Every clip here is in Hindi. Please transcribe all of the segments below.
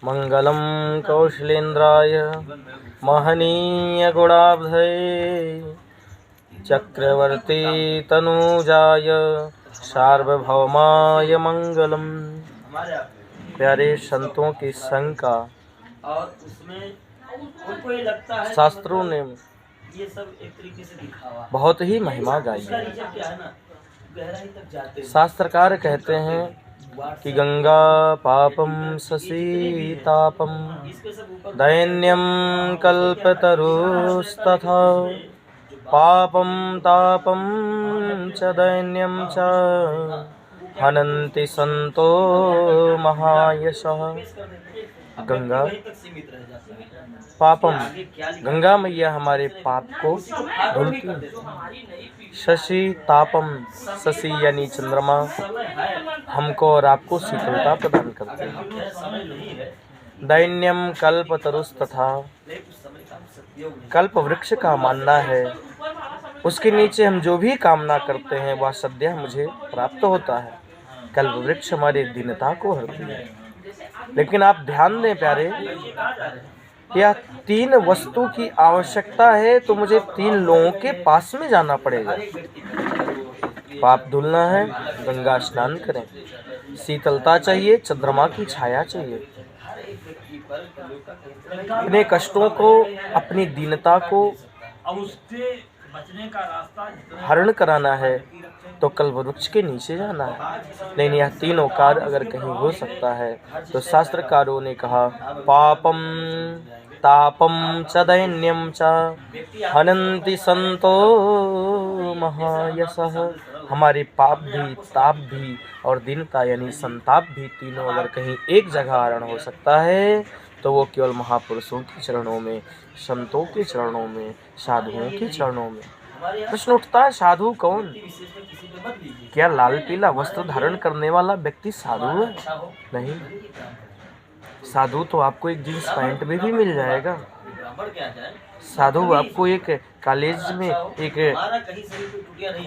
मंगलम कौशलेन्द्राय महनीय गुणाब्धये चक्रवर्ती तनूजाय सार्वभौमाय मंगलम। प्यारे संतों की संग का और उसमें उनको ये लगता है शास्त्रों ने ये सब एक तरीके से दिखावा, बहुत ही महिमा गाई उसका है। रीजन क्या है ना, गहराई तक जाते हैं। शास्त्रकार कहते हैं कि गंगा पापम शशीतापम दैन्यम कल्पतरुस्तथा पापम तापम च दैन्यम च हनन्ति संतो महायशः। गंगा पापम, गंगा मैया हमारे पाप को धुलती है। शशि तापम, शशि यानी चंद्रमा, हमको और आपको शीतलता प्रदान करते हैं। दैन्यम कल्प तरुस तथा, कल्प वृक्ष का मानना है उसके नीचे हम जो भी कामना करते हैं वह सद्य मुझे प्राप्त होता है। कल्प वृक्ष हमारी दीनता को हरती है। लेकिन आप ध्यान दें प्यारे, यह 3 वस्तु की आवश्यकता है तो मुझे 3 लोगों के पास में जाना पड़ेगा। पाप धुलना है, गंगा स्नान करें। शीतलता चाहिए, चंद्रमा की छाया चाहिए। अपने कष्टों को, अपनी दीनता को हरण कराना है तो कल्प वृक्ष के नीचे जाना है। लेकिन यह तीनों कार्य अगर कहीं हो सकता है तो शास्त्रकारों ने कहा पापम तापम च दैन्यम च हनन्ति संतो महायशः। हमारे पाप भी, ताप भी और दीनता यानी संताप भी, तीनों अगर कहीं एक जगह हरण हो सकता है तो वो केवल महापुरुषों के चरणों में, संतों के चरणों में, साधुओं के चरणों में। प्रश्न उठता है, साधु कौन? क्या लाल पीला वस्त्र धारण करने वाला व्यक्ति साधु है? नहीं, साधु तो आपको एक जींस पैंट में भी मिल जाएगा। साधु आपको एक कॉलेज में एक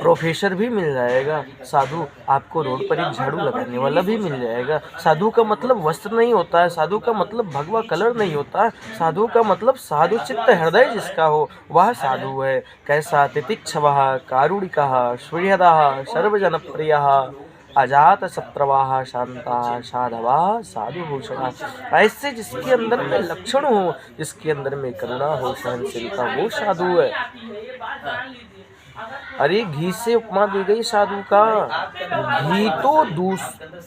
प्रोफेसर भी मिल जाएगा। साधु आपको रोड पर एक झाड़ू लगाने वाला भी मिल जाएगा। साधु का मतलब वस्त्र नहीं होता है, साधु का मतलब भगवा कलर नहीं होता है। साधु का मतलब साधु चित्त हृदय जिसका हो वह साधु है। कैसा तितिक्षवः कारुणिकः सुहृदः सर्वजनप्रियः अजात शत्रवाः शांता साधवा साधुभूषणः। ऐसे जिसके अंदर में लक्षण हो, जिसके अंदर में करुणा हो, सहनशीलता, वो साधु है। अरे घी से उपमा दी गई साधु का। घी तो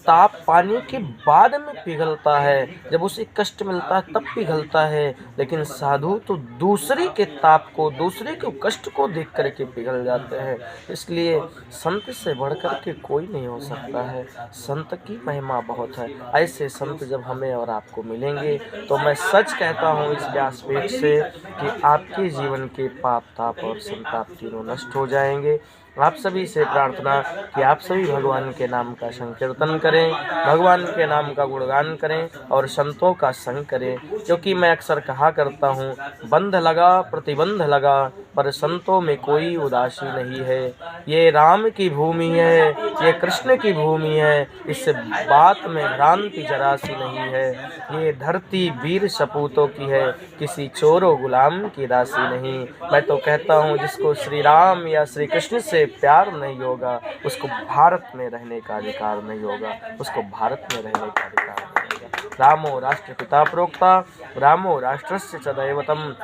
ताप पाने के बाद में पिघलता है, जब उसे कष्ट मिलता है तब पिघलता है। लेकिन साधु तो दूसरे के ताप को, दूसरे के कष्ट को देख करके पिघल जाते हैं। इसलिए संत से बढ़कर के कोई नहीं हो सकता है। संत की महिमा बहुत है। ऐसे संत जब हमें और आपको मिलेंगे तो मैं सच कहता हूँ इस व्यासपीठ से कि आपके जीवन के पाप, ताप और संताप तीनों नष्ट हो जाएंगे। आप सभी से प्रार्थना कि आप सभी भगवान के नाम का संकीर्तन करें, भगवान के नाम का गुणगान करें और संतों का संग करें। क्योंकि मैं अक्सर कहा करता हूँ, बंध लगा प्रतिबंध लगा पर संतों में कोई उदासी नहीं है। ये राम की भूमि है, ये कृष्ण की भूमि है, इस बात में भ्रांति जरा सी नहीं है। ये धरती वीर सपूतों की है, किसी चोरो गुलाम की दासी नहीं। मैं तो कहता हूँ जिसको श्री राम या श्री कृष्ण से प्यार नहीं होगा उसको भारत में रहने का अधिकार नहीं होगा, उसको भारत में रहने का अधिकार नहीं होगा। रामो राष्ट्रपिता प्रोक्ता, रामो राष्ट्रस्य च दैवतम,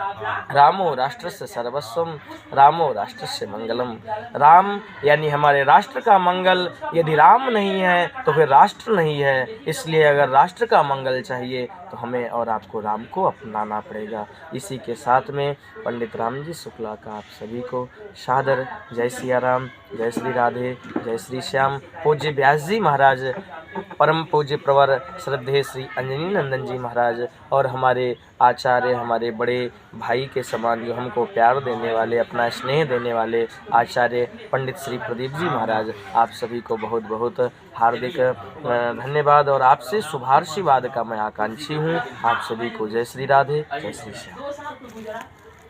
रामो राष्ट्रस्य सर्वस्वम, रामो राष्ट्रस्य मंगलम। राम यानी हमारे राष्ट्र का मंगल। यदि राम नहीं है तो फिर राष्ट्र नहीं है। इसलिए अगर राष्ट्र का मंगल चाहिए तो हमें और आपको राम को अपनाना पड़ेगा। इसी के साथ में पंडित रामजी शुक्ला का आप सभी को सादर जय सिया राम, जय श्री राधे, जय श्री श्याम। पूज्य व्यास जी महाराज, परम पूज्य प्रवर श्रद्धेय श्री अंजनी नंदन जी महाराज और हमारे आचार्य, हमारे बड़े भाई के समान जो हमको प्यार देने वाले, अपना स्नेह देने वाले आचार्य पंडित श्री प्रदीप जी महाराज, आप सभी को बहुत बहुत हार्दिक धन्यवाद और आपसे शुभाशीर्वाद का मैं आकांक्षी हूँ। आप सभी को जय श्री राधे, जय श्री श्याम।